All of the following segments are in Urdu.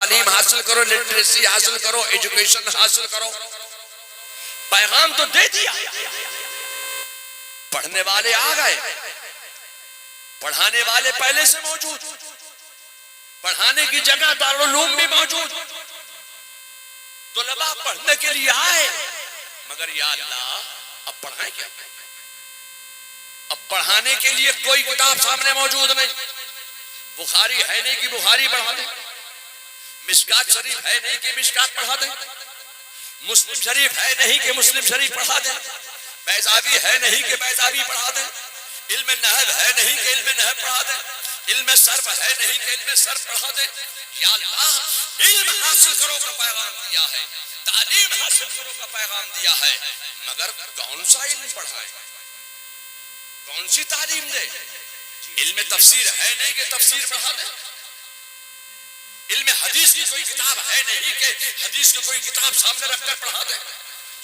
تعلیم حاصل کرو، لٹریسی حاصل کرو، ایجوکیشن حاصل کرو. پیغام تو دے دیا، پڑھنے والے آ گئے، پڑھانے والے پہلے سے موجود، پڑھانے کی جگہ دارالعلوم بھی موجود، طلباء پڑھنے کے لیے آئے. مگر یا اللہ اب پڑھائیں کیا؟ اب پڑھانے کے لیے کوئی کتاب سامنے موجود نہیں. بخاری ہے نہیں کہ بخاری پڑھا دیں، مشکات شریف ہے نہیں کہ مشکات پڑھا دیں، مسلم شریف ہے نہیں کہ مسلم شریف پڑھا دیں، بیضاوی ہے نہیں کہ بیضاوی پڑھا دیں، علم نحو ہے نہیں کہ علم نحو پڑھا دیں، علم صرف ہے نہیں کہ علم صرف پڑھا دیں. یا اللہ علم حاصل کرو کا پیغام دیا ہے، تعلیم حاصل کرو کا پیغام دیا ہے، مگر کون سا علم پڑھائے، کون سی تعلیم دے؟ علم تفسیر ہے نہیں کہ تفسیر پڑھا دے، علم حدیث کی کوئی کتاب ہے نہیں کہ حدیث کی کوئی کتاب سامنے رکھ کر پڑھا دے.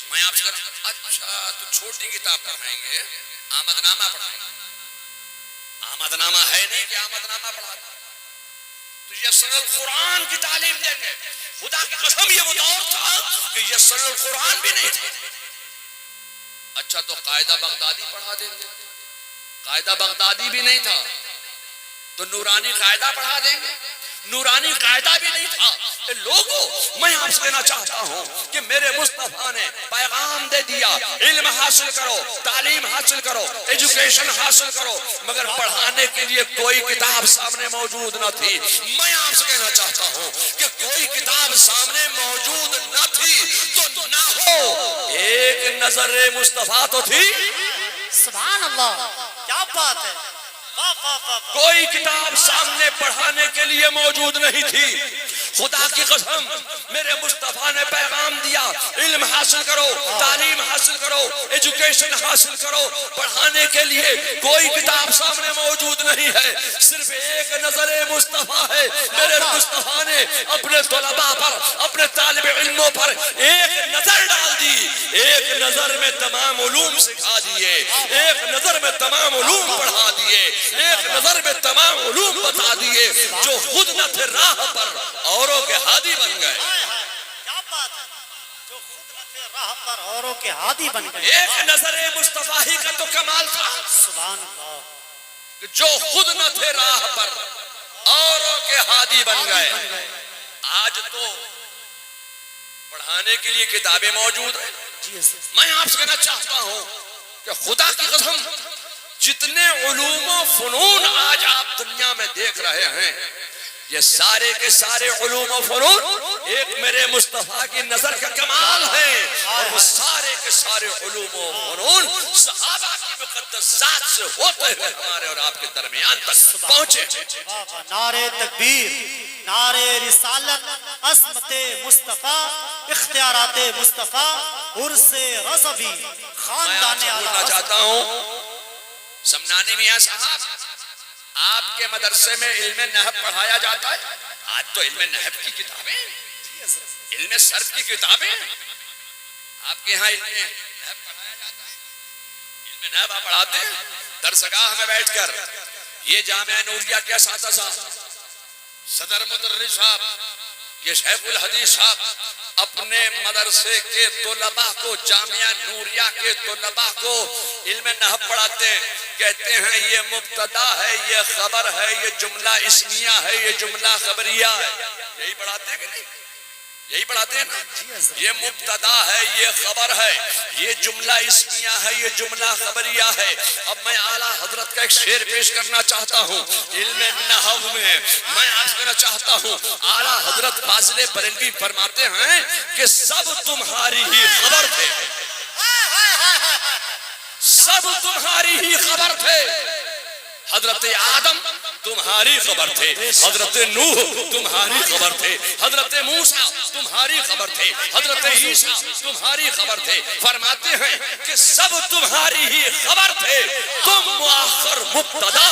میں آپ سے کہتا اچھا تو چھوٹی کتاب پڑھائیں گے، آمد نامہ پڑھائیں گے. آمد نامہ ہے نہیں کہ آمد نامہ پڑھا دے. تو یسر القرآن کی تعلیم دیں گے. خدا کی قسم یہ وہ دور تھا کہ یسر القرآن بھی نہیں تھا. اچھا تو قاعدہ بغدادی پڑھا دیں گے. قاعدہ بغدادی بھی نہیں تھا تو نورانی قاعدہ پڑھا دیں گے. نورانی قاعدہ بھی نہیں تھا. لوگوں میں آپ سے کہنا چاہتا ہوں کہ میرے مصطفیٰ نے پیغام دے دیا، علم حاصل کرو، تعلیم حاصل کرو، ایجوکیشن حاصل کرو، مگر پڑھانے کے لیے کوئی کتاب سامنے موجود نہ تھی. میں آپ سے کہنا چاہتا ہوں کہ کوئی کتاب سامنے موجود نہ تھی تو نہ ہو، ایک نظر مصطفیٰ تو تھی. سبحان اللہ، کیا بات ہے. کوئی کتاب سامنے پڑھانے کے لیے موجود نہیں تھی. خدا کی قسم میرے مصطفیٰ نے پیغام دیا، علم حاصل کرو، تعلیم حاصل کرو، ایجوکیشن حاصل کرو. پڑھانے کے لیے کوئی کتاب سامنے موجود نہیں ہے، صرف ایک نظر مصطفیٰ ہے. میرے مصطفیٰ نے اپنے طلباء پر، اپنے طالب علموں پر ایک نظر ڈال دی. ایک نظر میں تمام علوم سکھا دیے، ایک نظر میں تمام علوم پڑھا دیے، ایک نظر میں تمام علوم بتا دیے. جو خود نہ تھے راہ پر اوروں کے ہادی بن گئے. کیا بات ہے، جو خود نہ تھے راہ پر اوروں کے ہادی بن گئے. ایک نظر مصطفیٰ ہی کا تو کمال تھا، سبحان اللہ، کہ جو خود نہ تھے راہ پر اوروں کے ہادی بن گئے. آج تو پڑھانے کے لیے کتابیں موجود ہیں. میں آپ سے کہنا چاہتا ہوں کہ خدا کی قسم جتنے علوم و فنون آج آپ دنیا میں دیکھ رہے ہیں، یہ سارے کے سارے علوم و فنون ایک میرے مصطفیٰ کی نظر کا کمال ہے. اور وہ سارے کے سارے علوم و فنون صحابہ کی مقدس ذات سے ہوتے ہوئے ہمارے اور آپ کے درمیان تک پہنچے. نعرے تکبیر، نعرے رسالت، عظمت مصطفیٰ، اختیارات مصطفیٰ، عرس رضوی، خاندان میں بولنا چاہتا ہوں سمنانی میاں صاحب، آپ کے مدرسے میں علم نحو پڑھایا جاتا ہے. آج تو علم نحو کی کتابیں، علم صرف کی کتابیں آپ کے یہاں علم نحو پڑھایا جاتا ہے. علم نحو آپ پڑھاتے ہیں درسگاہ میں بیٹھ کر. یہ جامعہ نوریہ کے اساتذہ، صدر مدرس صاحب، یہ شیخ الحدیث صاحب اپنے مدرسے کے طلباء کو، جامعہ نوریہ کے طلباء کو علم نحو پڑھاتے ہیں. کہتے ہیں یہ مبتدا ہے، یہ خبر ہے، یہ جملہ اسمیہ ہے، یہ جملہ خبریہ ہے. یہی پڑھاتے ہیں کہ نہیں؟ یہی پڑھاتے ہیں نا. یہ مبتدا ہے، یہ خبر ہے، یہ جملہ اسمیہ ہے، یہ جملہ خبریہ ہے. اب میں اعلیٰ حضرت کا ایک شعر پیش کرنا چاہتا ہوں علم نحو میں. میں آپ سے کہنا چاہتا ہوں اعلیٰ حضرت فاضل بریلوی فرماتے ہیں کہ سب تمہاری ہی خبر تھے، سب تمہاری ہی خبر تھے. حضرت آدم تمہاری خبر تھے، حضرت نوح تمہاری خبر تھے، حضرت موسیٰ تمہاری خبر تھے، حضرت عیسیٰ تمہاری خبر تھے. فرماتے ہیں کہ سب تمہاری ہی خبر تھے، تم مؤخر مبتدا،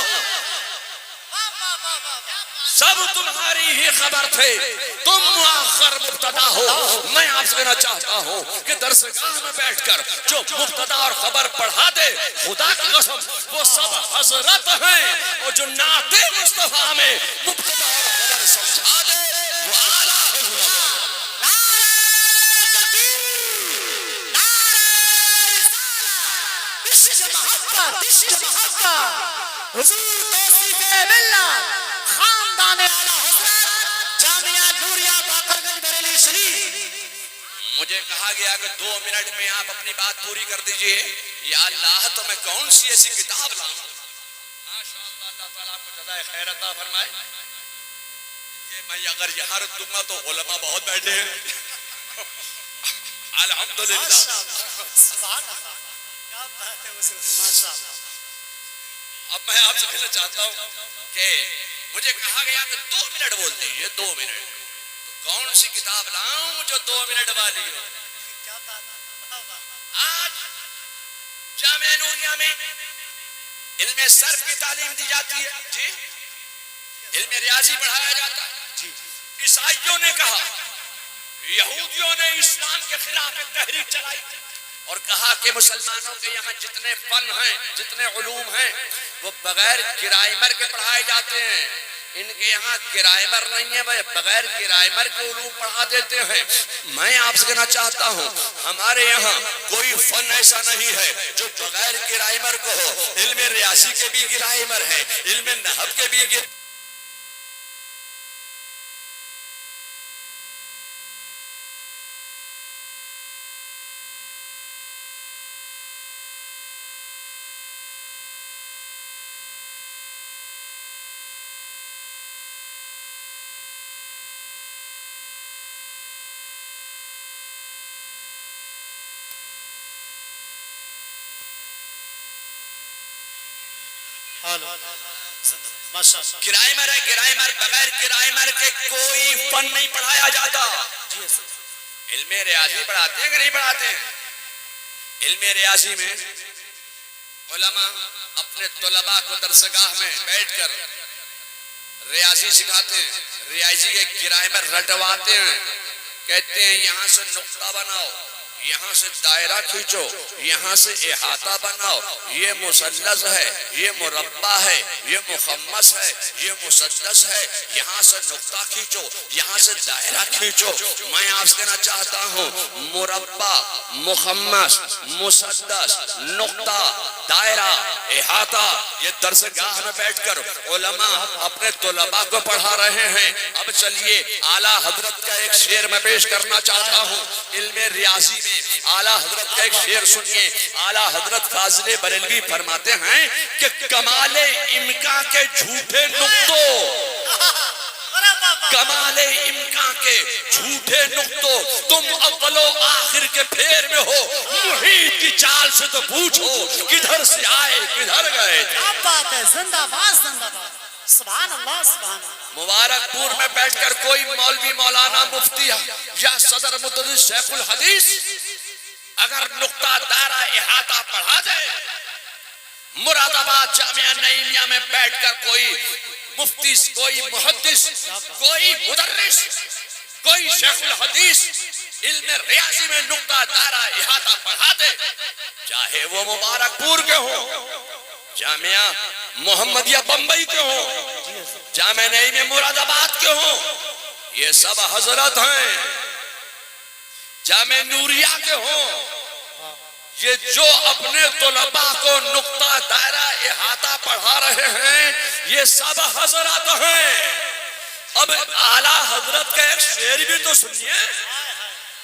سب تمہاری ہی خبر تھے، تم مؤخر مبتدا ہو. میں آپ سے کہنا چاہتا ہوں کہ درسگاہ میں بیٹھ کر جو مبتدا اور خبر پڑھا دے، خدا کی قسم وہ سب حضرت ہیں. اور جو نعت مصطفیٰ میں مبتدا اور خبر سمجھا دے وہ اعلیٰ عشق محبت حضور توصیف ملت خاندان اعلی حضرت جامعہ نوریہ باقرگنج بریلی شریف. مجھے کہا گیا کہ 2 منٹ میں آپ اپنی بات پوری کر دیجئے. یا اللہ تو میں کون سی ایسی کتاب لاؤں. ماشاءاللہ اللہ تعالیٰ کو جزائے خیر عطا فرمائے. کہ میں اگر یہاں رکھ دوں گا تو علماء بہت بیٹھے ہیں. الحمدللہ. سبحان اللہ. کیا بات ہے حضور ماشاءاللہ. اب میں آپ سے کہنا چاہتا ہوں کہ مجھے کہا گیا کہ 2 منٹ بول دیجئے. 2 منٹ. تو کون سی کتاب لاؤں جو 2 منٹ والی ہو. کیا بات ہے. آج جامعہ نوریہ میں علم صرف کی تعلیم دی جاتی ہے. جی علم ریاضی پڑھایا جاتا ہے. عیسائیوں نے کہا, یہودیوں نے اسلام کے خلاف ایک تحریک چلائی اور کہا کہ مسلمانوں کے یہاں جتنے فن ہیں, جتنے علوم ہیں, وہ بغیر گرائمر کے پڑھائے جاتے ہیں. ان کے یہاں گرائمر نہیں ہے, وہ بغیر گرائمر کے علوم پڑھا دیتے ہیں. میں آپ سے کہنا چاہتا ہوں ہمارے یہاں کوئی فن ایسا نہیں ہے جو بغیر گرائمر کو ہو. علم ریاضی کے بھی گرائمر ہیں, علم نحو کے بھی گرائمر ہے. گرائمر بغیر گرائمر کے کوئی فن نہیں پڑھایا جاتا. علم ریاضی پڑھاتے ہیں کہ نہیں پڑھاتے ہیں؟ علم ریاضی میں علماء اپنے طلباء کو درسگاہ میں بیٹھ کر ریاضی سکھاتے ہیں. ریاضی کے گرائمر رٹواتے ہیں. کہتے ہیں یہاں سے نقطہ بناؤ, یہاں سے دائرہ کھینچو, یہاں سے احاطہ بناؤ, یہ مثلث ہے, یہ مربع ہے, یہ مخمس ہے, یہ مسدس ہے, یہاں سے نقطہ کھینچو, یہاں سے دائرہ کھینچو. میں آپ سے کہنا چاہتا ہوں مربع, مخمس, مسدس, نقطہ, دائرہ, احاطہ, یہ درسگاہ میں بیٹھ کر علماء اپنے طلباء کو پڑھا رہے ہیں. اب چلیے اعلیٰ حضرت کا ایک شعر میں پیش کرنا چاہتا ہوں. علم ریاضی میں اعلیٰ حضرت کا ایک شعر سنیے. اعلیٰ حضرت فاضل بریلوی فرماتے ہیں کہ کمال امکان کے جھوٹے نقطوں, کمال امکان کے جھوٹے نقطوں, تم اول و آخر کے پھیر میں ہو. محیط کی چال سے تو پوچھو کدھر سے آئے کدھر گئے. کیا بات ہے. زندہ باد زندہ باد. سبحان اللہ سبحان اللہ. مبارک پور میں بیٹھ کر کوئی مولوی, مولانا, مفتی یا صدر مدرس شیخ الحدیث اگر نقطہ دائرہ احاطہ پڑھا دے, مراد آباد جامعہ نعیمیہ میں بیٹھ کر کوئی مفتی, کوئی محدث, کوئی مدرس, کوئی شیخ الحدیث علم ریاضی میں نقطہ دائرہ احاطہ پڑھا دے, چاہے وہ مبارک پور کے ہوں, جامعہ محمدیہ بمبئی کے ہوں, جامعہ نعیمیہ مراد آباد کے ہوں, یہ سب حضرت ہیں. جامعہ نوریہ کے ہوں, یہ جو اپنے طلباء کو نقطہ دائرہ احاطہ پڑھا رہے ہیں یہ سب حضرت ہیں. اب اعلیٰ حضرت کا ایک شعر بھی تو سنیے.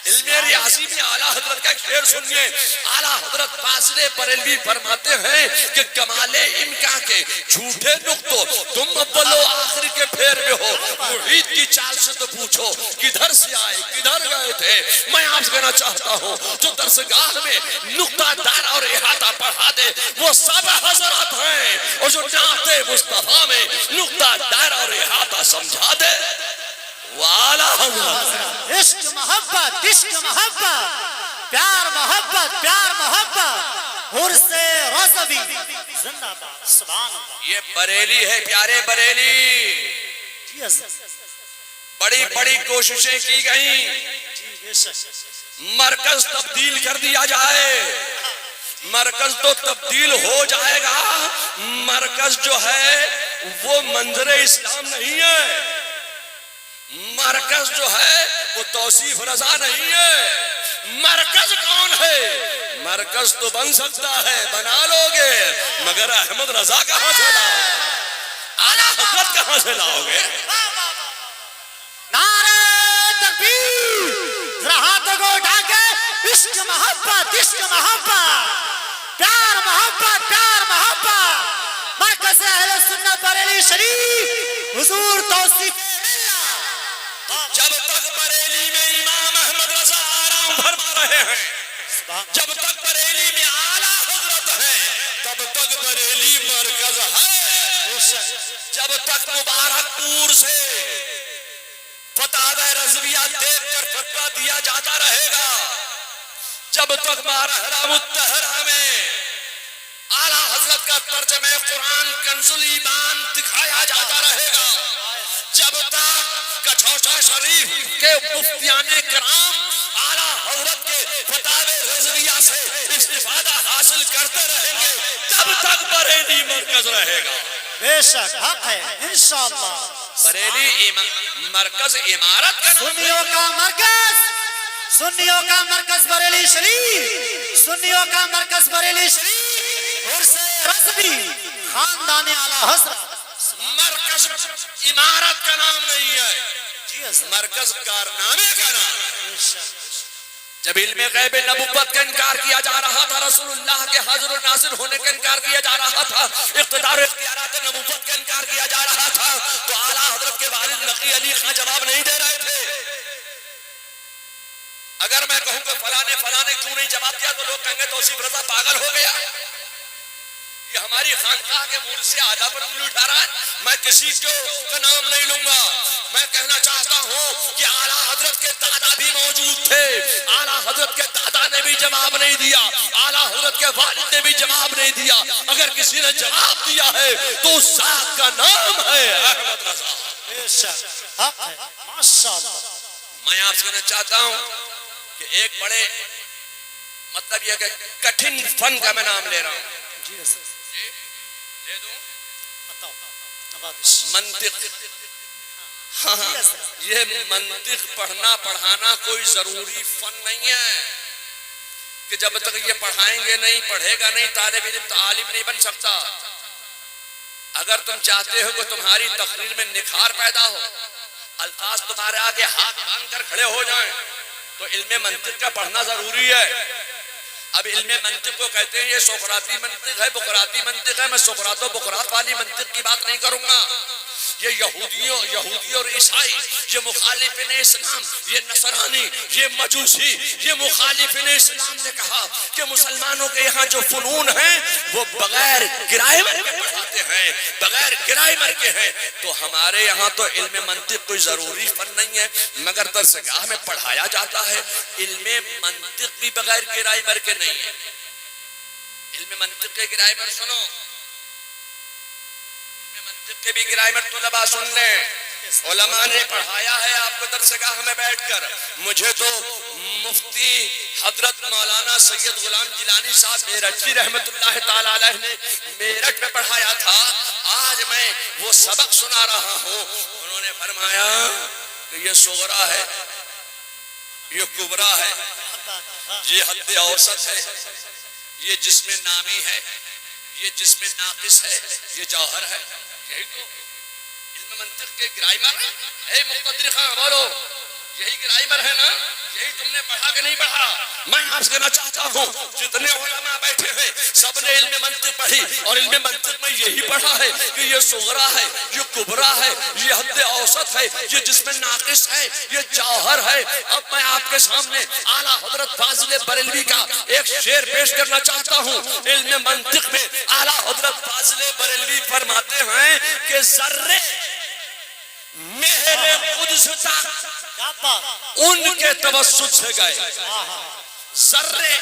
علم ریاضی میں اعلیٰ حضرت کا ایک شعر سنیے. اعلیٰ حضرت فاضل بریلوی فرماتے ہیں کہ کمال امکان کے جھوٹے نقطوں, تم اول و آخر کے پھیر میں ہو. محیط کی چال سے تو پوچھو کدھر سے آئے کدھر گئے تھے. میں آپ سے کہنا چاہتا ہوں جو درسگاہ میں نقطہ دائرہ اور احاطہ پڑھا دے وہ سب حضرت ہیں, اور جو نعت مصطفیٰ میں نقطہ دائرہ اور احاطہ سمجھا دے وہ اعلیٰ حضرت. عشق محبت, عشق محبت, پیار محبت, پیار محبت, حرص رضوی زندہ باد. سبحان اللہ. یہ بریلی ہے پیارے بریلی. جی حضرت. بڑی بڑی کوششیں کی گئیں جی بے شک. مرکز تبدیل کر دیا جائے. مرکز تو تبدیل ہو جائے گا, مرکز جو ہے وہ منظر اسلام نہیں ہے. مرکز جو ہے وہ توصیف رضا نہیں ہے. مرکز کون ہے؟ مرکز تو بن سکتا ہے، بنا لو گے، مگر احمد رضا کہاں سے لاؤ گے؟ اعلیٰ حضرت کہاں سے لاؤ گے؟ نعرہ تکبیر، ذرا ہاتھوں کو اٹھا کے عشق محبت، عشق محبت، پیار محبت، پیار محبت، مرکز اہل سنت بریلی شریف، حضور توصیف جب تک بریلی میں امام احمد رضا آرام فرما رہے ہیں، جب تک بریلی میں اعلیٰ حضرت ہے، تب تک بریلی مرکز ہے۔ جب تک مبارک پور سے فتاوی رضویہ دیکھ کر فتویٰ دیا جاتا رہے گا، جب تک مارحرہ متحرہ میں اعلیٰ حضرت کا ترجمہ قرآن کنز الایمان دکھایا جاتا رہے گا، جب تک کچھوچا شریف کے مفتیان کرام اعلیٰ حضرت کے فتاوی رضویہ سے استفادہ حاصل کرتے رہیں گے، تب تک بریلی مرکز رہے گا۔ بے شک حق ہے انشاءاللہ۔ بریلی مرکز عمارت کا نام سنیوں کا مرکز، سنیوں کا مرکز بریلی شریف، سنیوں کا مرکز بریلی شریف، عرس رضوی خاندان اعلیٰ حضرت۔ مرکز عمارت کا نام نہیں ہے، مرکز کارنامے کا نام۔ جب علم غیب نبوت کا انکار کیا جا رہا تھا، رسول اللہ کے حاضر و ناظر ہونے کا انکار کیا جا رہا تھا، اقتدار و اختیارات نبوت کا انکار کیا جا رہا تھا، تو اعلیٰ حضرت کے والد نقی علی خان جواب نہیں دے رہے تھے۔ اگر میں کہوں کہ فلانے کیوں نہیں جواب دیا تو لوگ کہیں گے توصیف رضا پاگل ہو گیا، یہ ہماری خانقاہ کے مور سے آدھا پر انگلی اٹھا رہا ہے۔ میں کسی کا نام نہیں لوں گا، میں کہنا چاہتا ہوں کہ اعلیٰ حضرت کے دادا بھی موجود تھے، اعلیٰ حضرت کے دادا نے بھی جواب نہیں دیا، اعلیٰ حضرت کے والد نے بھی جواب نہیں دیا، اگر کسی نے جواب دیا ہے تو اس ذات کا نام ہے احمد رضا۔ بے شک حق ہے ماشاءاللہ۔ میں آپ سے کہنا چاہتا ہوں کہ ایک بڑے مطلب یہ کہ کٹھن فن کا میں نام لے رہا ہوں، دے دوں منطق۔ ہاں یہ منطق پڑھنا پڑھانا کوئی ضروری فن نہیں ہے کہ جب تک یہ پڑھائیں گے نہیں، پڑھے گا نہیں، طالب علم تو عالم نہیں بن سکتا۔ اگر تم چاہتے ہو کہ تمہاری تقریر میں نکھار پیدا ہو، الفاظ تمہارے آگے ہاتھ باندھ کر کھڑے ہو جائیں، تو علم منطق کا پڑھنا ضروری ہے۔ اب علم منطق کو کہتے ہیں یہ سقراطی منطق ہے، بقراطی منطق ہے۔ میں سقراط و بقراط والی منطق کی بات نہیں کروں گا۔ یہ یہودی اور عیسائی، یہ مخالفین اسلام، یہ نصرانی، یہ مجوسی، یہ مخالفین اسلام نے کہا کہ مسلمانوں کے یہاں جو فنون ہیں وہ بغیر گرائمر کے پڑھاتے ہیں، بغیر گرائمر کے ہیں، تو ہمارے یہاں تو علم منطق کوئی ضروری فن نہیں ہے، مگر درسگاہ میں پڑھایا جاتا ہے۔ علم منطق بھی بغیر گرائمر کے نہیں ہے۔ علم منطق کے گرائمر سنو، کے بھی گرائمر طلباء سن لیں، علماء نے پڑھایا ہے آپ کو درسگاہ میں بیٹھ کر۔ مجھے تو مفتی حضرت مولانا سید غلام جیلانی صاحب میرٹھی رحمت اللہ تعالی علیہ نے میرٹھ میں پڑھایا تھا، آج میں وہ سبق سنا رہا ہوں۔ انہوں نے فرمایا کہ یہ صغرا ہے، یہ کبرا ہے، یہ حد اوسط ہے، یہ جسم نامی ہے، یہ جسم ناقص ہے، یہ جوہر ہے۔ یہی تو علم منطق کے گرائمر ہیں۔ اے مقتدر خان بولو، یہی گرائمر ہے نا؟ یہی تم نے پڑھا کہ نہیں پڑھا؟ میں آپ سے کہنا چاہتا ہوں جتنے علماء بیٹھے ہیں سب نے علم منطق پڑھی، اور علم منطق میں یہی پڑھا ہے کہ یہ صغرا ہے، یہ کبرا ہے، یہ حد اوسط ہے، یہ جسم ناقص ہے، یہ جوہر ہے۔ اب میں آپ کے سامنے اعلیٰ حضرت فاضل بریلوی کا ایک شعر پیش کرنا چاہتا ہوں۔ علم منطق میں اعلیٰ حضرت فاضل بریلوی فرماتے ہیں کہ ذرے مہر قدس تک ان کے توسط سے گئے، ذرے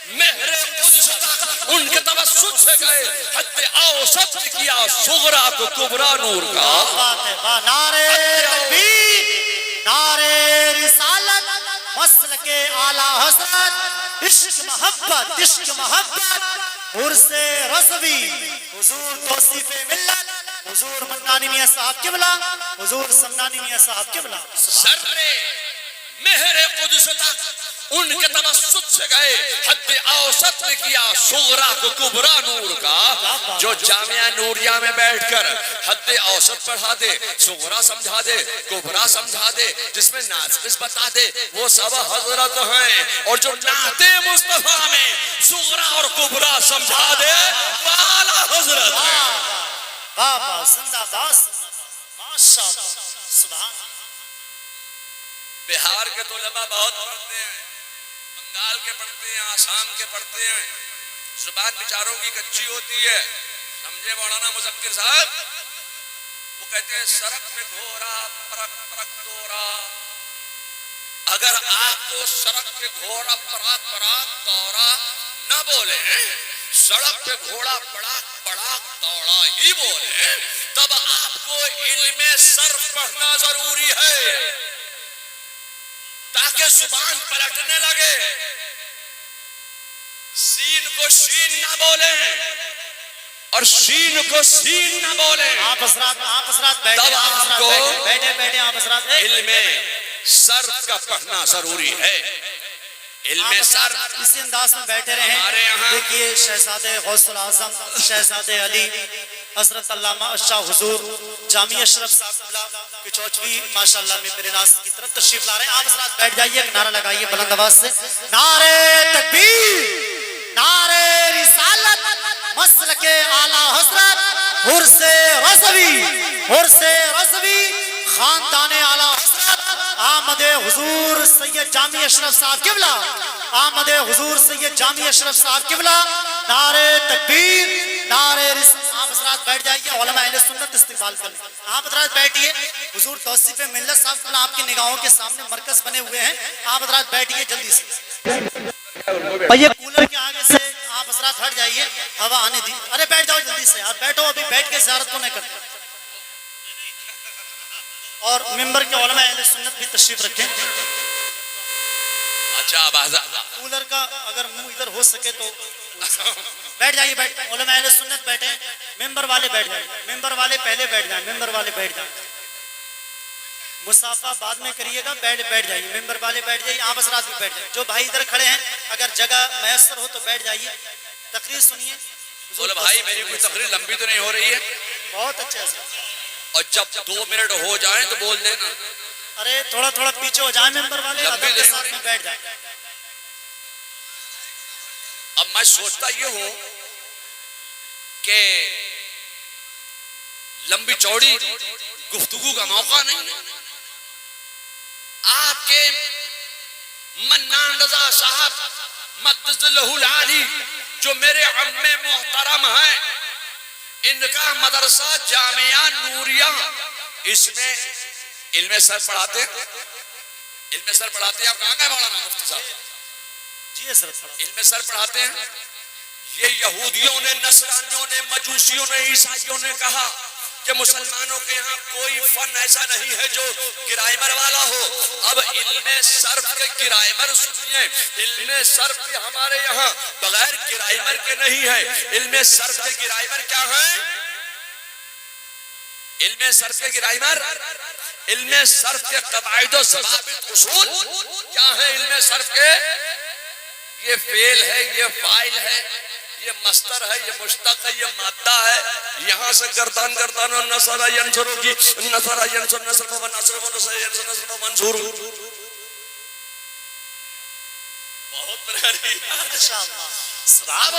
مہر قدس تک ان کے توسط سے گئے، حد اوسط کیا صغرا کو کبرا نور کا۔ نعرے تکبیر، نعرے رسالت، مسلک اعلیٰ حضرت، عشق محبت، عشق محبت، عرس رضوی، حضور توصیف ملت، حضور منانی میاں صاحب قبلہ، حضور سمنانی میاں صاحب قبلہ۔ ذرے مہر قدس تک ان کے توسط سے گئے، حد اوسط میں کیا صغرا کو کبرا نور کا، جو جامعہ نوریہ میں بیٹھ کر حد اوسط پڑھا دے، صغرا سمجھا دے، کبرا سمجھا دے، جس میں ناقص بتا دے، وہ سب حضرت ہیں، اور جو نعت مصطفیٰ میں صغرا اور کبرا سمجھا دے وہ اعلیٰ حضرت ہے۔ بابا زندہ باز، ماشاءاللہ، سبحان۔ بہار کے طلباء بہت پڑھتے ہیں، بنگال کے پڑھتے ہیں، آسام کے پڑھتے ہیں، زبان بیچاروں کی کچی ہوتی ہے، سمجھے مولانا مذکر صاحب؟ وہ کہتے ہیں سڑک پہ گھوڑا پرک پرک دورا، اگر آپ کو سڑک پہ گھوڑا پراک پراک دورا نہ بولیں، سڑک پہ گھوڑا پڑاک پڑاک دوڑا ہی بولیں، تب آپ کو علم صرف پڑھنا ضروری ہے تاکہ زبان پلٹنے لگے، سین کو شین نہ بولیں اور شین کو سین نہ بولیں، آپ حضرات بیٹھے، تب آپ کو بیٹھے آپ حضرات، علم صرف کا پڑھنا ضروری ہے۔ علم صرف اسی انداز میں بیٹھے رہے ہمارے یہاں دیکھیے شہزادے غوث العظم شہزادے علی حضرت علامہ شاہ حضور جامعہ اشرف صاحب کچوچوی ماشاءاللہ میں میرے ناس کی طرف تشریف لا رہے ہیں۔ آپ حضرات بیٹھ جائیے، ایک نعرہ لگائیے بلند آواز سے، نعرہ تکبیر، نعرہ رسالت، مسلک اعلی حضرت حرس رضوی خاندان اعلی حضرت آمد حضور سید جامعہ اشرف صاحب قبلہ، آمد حضور سید جامعہ اشرف صاحب قبلہ، نعرہ تکبیر، نعرہ رسالت۔ آپ حضرات بیٹھ جائیے، علماء اہل سنت استقبال کر لیں۔ آپ حضرات بیٹھیے، حضور توصیف ملت صاحب قبلہ آپ کی نگاہوں کے سامنے مرکز بنے ہوئے ہیں، آپ حضرات بیٹھیے جلدی سے۔ اور یہ کولر کے آگے سے آپ حضرات ہٹ جائیے، ہوا آنے دی، ارے بیٹھ جاؤ جلدی سے یار، بیٹھو، ابھی بیٹھ کے زیارت کو نہیں کرتے۔ اور ممبر کے علماء اہل سنت بھی تشریف رکھیں۔ اچھا کولر کا اگر منہ ادھر ہو سکے تو بیٹھ جائیے، بیٹھ، علماء اہل سنت بیٹھیں، ممبر والے بیٹھ جائیں، ممبر والے پہلے بیٹھ جائیں، ممبر والے بیٹھ جائیں، مسافہ بعد میں کریے گا، بیٹھ جائیے، ممبر والے بیٹھ جائیے، آپ حضرات بھی بیٹھ جائیں، جو بھائی ادھر کھڑے ہیں اگر جگہ میسر ہو تو بیٹھ جائیے، تقریر سنیے۔ بولے بھائی میری کوئی تقریر لمبی تو نہیں ہو رہی ہے؟ بہت اچھے سے، اور جب 2 منٹ ہو جائیں تو بول دینا، ارے تھوڑا تھوڑا پیچھے ہو جائیں، ممبر والے ادب کے ساتھ میں بیٹھ جائیں۔ اب میں سوچتا یہ ہوں کہ لمبی چوڑی گفتگو کا موقع نہیں، آپ کے منان رضا صاحب مقدس لہو العالی جو میرے عم محترم ہیں، ان کا مدرسہ جامعہ نوریہ، اس میں علم سر پڑھاتے ہیں، علم سر پڑھاتے ہیں، آپ کہاں گئے مولانا مفتی صاحب؟ جی سر، علم سر پڑھاتے ہیں۔ یہ یہودیوں نے، نصرانیوں نے، مجوسیوں نے، عیسائیوں نے کہا کہ مسلمانوں کے یہاں کوئی فن ایسا نہیں ہے جو گرائمر والا ہو۔ اب علم صرف کے گرائمر سنیے، علم صرف کے ہمارے یہاں بغیر گرائمر کے نہیں ہے۔ علم صرف کے گرائمر کیا ہیں؟ علم صرف کے گرائمر، علم صرف کے قواعد و ضوابط اصول کیا ہیں؟ علم صرف کے یہ فعل ہے، یہ فاعل ہے، یہ مصدر ہے، یہ مشتق ہے، یہ مادہ ہے، یہاں سے گردان گردان اور نصر ینصر کی نصر ینصر نصر و نصر و نصر ینصر نصر و منصور، بہت بناری اب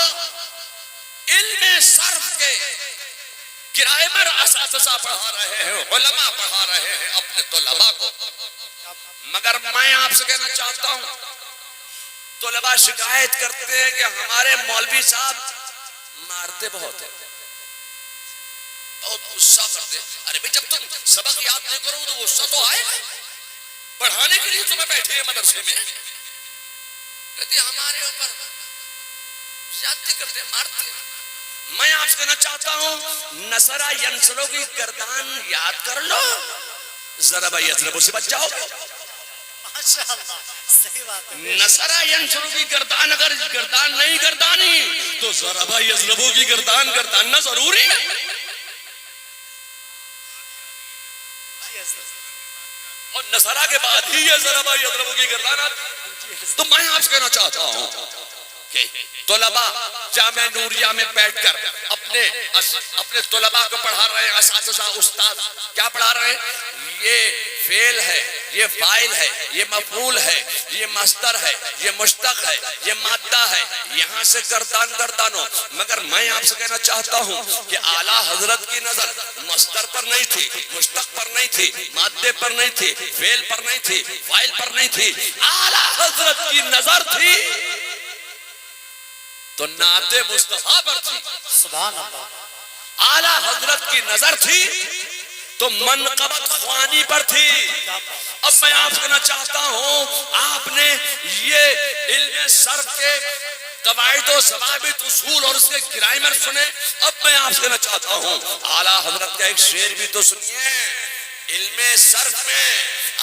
علم صرف کے گرائمر اساتذہ پڑھا رہے ہیں، علماء پڑھا رہے ہیں اپنے طلباء کو، مگر میں آپ سے کہنا چاہتا ہوں طلباء شکایت کرتے ہیں کہ ہمارے مولوی صاحب مارتے بہت ہیں، بہت غصہ کرتے ہیں۔ ارے بھئی جب تم سبق یاد نہیں کرو تو غصہ تو آئے گا، پڑھانے کے لیے تمہیں بیٹھے ہیں مدرسے میں، کہتے ہیں ہمارے اوپر زیادتی کرتے ہیں، مارتے ہیں۔ میں آپ سے کہنا چاہتا ہوں نصرہ ینصرو کی گردان یاد کر لو، ضرب یضرب سے بچ جاؤ۔ ماشاءاللہ صحیح بات ہے۔ نصرہ ینصرو کی گردان اگر گردان نہیں گردانی تو ضرب یضربو کی گردان گرداننا ضروری ہے۔ اور نصارہ کے بعد ہی یہ ضربہ یضربو کی گردانت. تو میں آپ سے کہنا چاہتا ہوں کہ طلباء جامعہ نوریہ میں بیٹھ کر اپنے طلباء کو پڑھا رہے ہیں. اساتذہ استاد کیا پڑھا رہے ہیں؟ یہ فعل ہے، یہ فاعل ہے، یہ مفعول ہے، یہ مصدر ہے، یہ مشتق ہے، یہ مادہ ہے. یہاں سے گردانو. مگر میں آپ سے کہنا چاہتا ہوں کہ اعلیٰ حضرت کی نظر مصدر پر نہیں تھی، مشتق پر نہیں تھی، مادے پر نہیں تھی، فعل پر نہیں تھی، فاعل پر نہیں تھی. اعلیٰ حضرت کی نظر تھی تو نعت مصطفیٰ پر تھی. سبحان اللہ. اعلیٰ حضرت کی نظر تھی تو منقبت خوانی پر تھی. اب میں آپ سے کہنا چاہتا ہوں، آپ نے یہ علم صرف کے قواعد و ضوابط اصول اور اس کے گرامر سنے. اب میں آپ سے کہنا چاہتا ہوں اعلیٰ حضرت کا ایک شعر بھی تو سنیے. علم صرف میں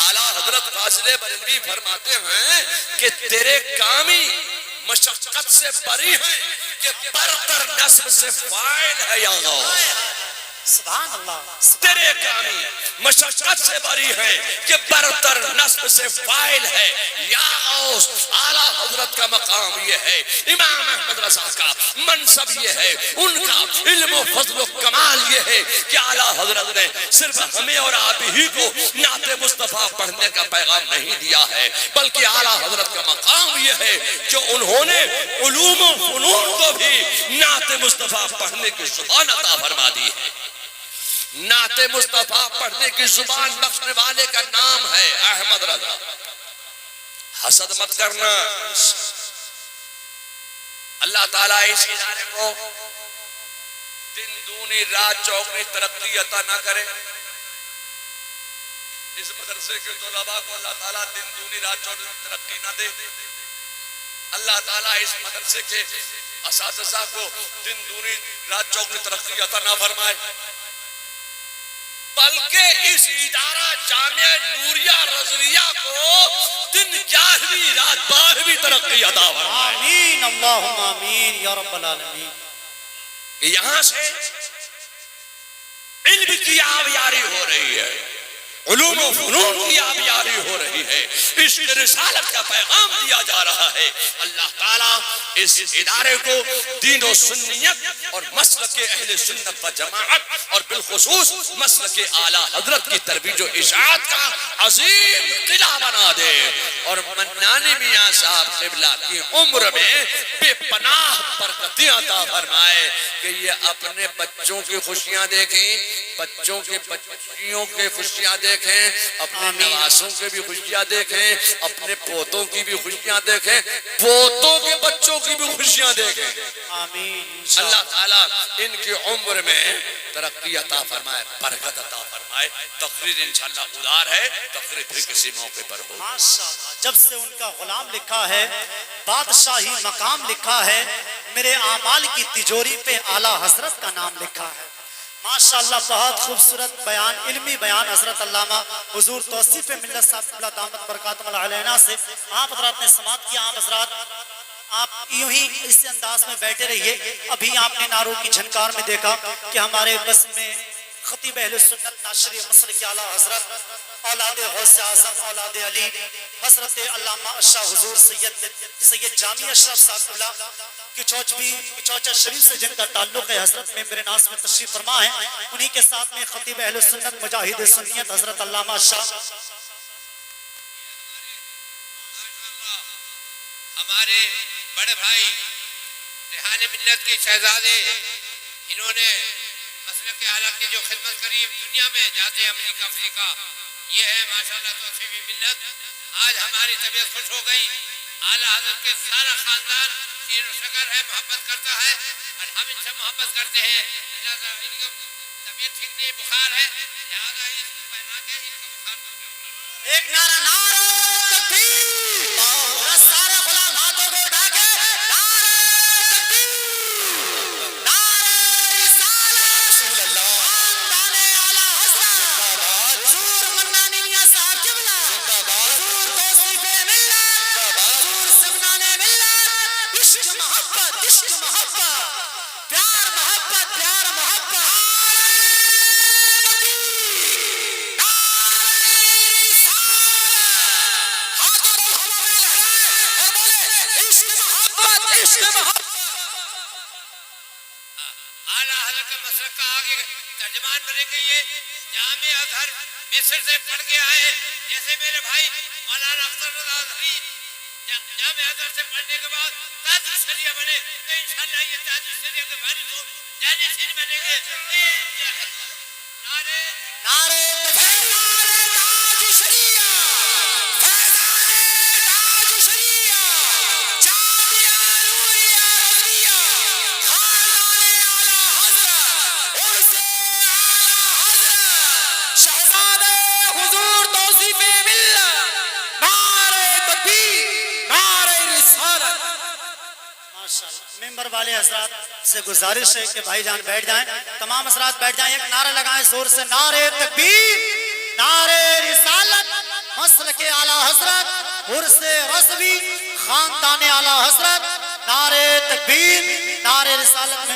اعلیٰ حضرت فاضل بریلوی فرماتے ہیں کہ تیرے کامی مشقت سے بری ہے کہ برتر نصب سے فاعل ہے یا غوث. سبحان اللہ. تیرے کامی مشقت سے بری ہے کہ برتر نصب سے فاعل ہے یا غوث. اعلیٰ حضرت کا مقام یہ ہے، امام احمد رضا کا منصب یہ ہے، ان کا علم و فضل و کمال یہ ہے کہ اعلیٰ حضرت نے صرف ہمیں اور آپ ہی کو نعت مصطفیٰ پڑھنے کا پیغام نہیں دیا ہے، بلکہ اعلیٰ حضرت کا مقام یہ ہے جو انہوں نے علوم و فنون کو بھی نعت مصطفیٰ پڑھنے کی زبان عطا فرما دی ہے. نعت مصطفیٰ پڑھنے کی زبان بخشنے والے کا نام ہے احمد رضا. حسد مت کرنا. اللہ تعالیٰ اس ادارے کو دن دونی رات چوگنی ترقی عطا نہ کرے. اس مدرسے کے طلباء کو اللہ تعالیٰ دن دونی رات چوگنی ترقی نہ دے. اللہ تعالیٰ اس مدرسے کے اساتذہ کو دن دونی رات چوگنی ترقی عطا نہ فرمائے، بلکہ اس ادارہ جامعہ نوریہ رضویہ کو دن 11ویں رات 12ویں ترقی عطا فرمائے. آمین اللہم آمین یا رب العالمین. یہاں سے علم کی آبیاری ہو رہی ہے، علوم و فنون کی آبیاری ہو رہی ہے، اس رسالت کا پیغام دیا جا رہا ہے. اللہ تعالیٰ اس ادارے کو دین و سنیت اور مسلک اہل سنت و جماعت اور بالخصوص مسلک اعلیٰ حضرت کی ترویج و اشاعت کا عظیم قلعہ بنا دے، اور منانی میاں صاحب قبلہ کی عمر میں بے پناہ برکتیں عطا فرمائے کہ یہ اپنے بچوں کی خوشیاں دیکھیں، بچوں کے بچیوں کے خوشیاں دیکھیں، اپنے نواسوں کے بھی خوشیاں دیکھیں، اپنے پوتوں کی بھی خوشیاں دیکھیں، پوتوں کے بچوں کی بھی خوشیاں دیکھیں. آمین. اللہ تعالیٰ ان کی عمر میں ترقی عطا فرمائے، برکت عطا فرمائے. تقریر انشاءاللہ ادار ہے، تقریر پھر کسی موقع پر ہو. ماشاءاللہ. جب سے ان کا غلام لکھا ہے، بادشاہی مقام لکھا ہے، میرے اعمال کی تجوری پہ اعلیٰ حضرت کا نام لکھا ہے. ماشاءاللہ بہت خوبصورت بیان، علمی بیان حضرت علامہ حضور توصیف ملت صاحب اللہ دامت برکاتہ علیہ سے آپ حضرات نے سماعت کیا. آپ حضرات آپ یوں ہی اس انداز میں بیٹھے رہیے. ابھی آپ نے نعروں کی جھنکار میں دیکھا کہ ہمارے بس میں خطیب اہل سنت ناشری مسلک اعلیٰ حضرت اولاد غوث اعظم اولاد علی حضرت علامہ اشرف حضور سید جامی اشرف صاحب اللہ کی چوچا شریف سے جن کا تعلق ہے حضرت ممبر ناس میں تشریف فرما ہے. انہی کے ساتھ میں خطیب اہل سنت مجاہد سنیت حضرت علامہ اشرف ہمارے بڑے بھائی ریحان ملت کے شہزادے، انہوں نے مسلک اعلیٰ کی جو خدمت کری دنیا میں جاتے امریکہ افریقہ، یہ ہے ماشاءاللہ توصیف ملت. آج ہماری طبیعت خوش ہو گئی. اعلیٰ حضرت کے سارا خاندان شیر و شکر ہے، محبت کرتا ہے اور ہم ان سے محبت کرتے ہیں. لہٰذا ان کی طبیعت ٹھیک نہیں، بخار ہے، لہٰذا اس کو پہنا کے ان کا بخار دور کرنا. ایک نعرہ نعرہ تکبیر. سارے غلام ہاتھوں کو اٹھا کے نعرہ تکبیر، نعرہ رسالت، خاندان اعلیٰ حضرت حضور منانی میاں صاحب قبلہ، حضور توصیف ملت، حضور سمنان ملت. عشق محبت، عشق محبت، پیار محبت، پیار محبت. نعرہ تکبیر، نعرہ رسالت. عشق محبت. اعلیٰ حضرت کا مسلک کا آگے ترجمان بنے گے. یہ جامع ازہر مصر سے پڑھ کے آئے جیسے میرے بھائی مولانا اختر رضا اظہری جامع ازہر سے پڑھنے کے بعد تاج الشریعہ بنے تو انشاءاللہ یہ تاج الشریعہ کے وارث ہو جانشین بنیں گے. نعرے نعرے تکبیر، نعرے تاج الشریعہ، فیضان تاج الشریعہ، جامعہ نوریہ رضویہ، خاندان اعلیٰ حضرت، عرس اعلیٰ حضرت، شہزادہ حضور توصیف ملت، نعرے تکبیر، نعرے رسالت. ماشاءاللہ. ممبر والے حضرات سے گزارش ہے کہ بھائی جان بیٹھ جائیں، تمام حضرات بیٹھ جائیں، ایک نعرہ لگائیں زور سے، نعرے تکبیر، نعرے رسالت، مسلک اعلیٰ حضرت، عرس رضوی، خاندان اعلیٰ حضرت، نعرے تکبیر، نعرے رسالت.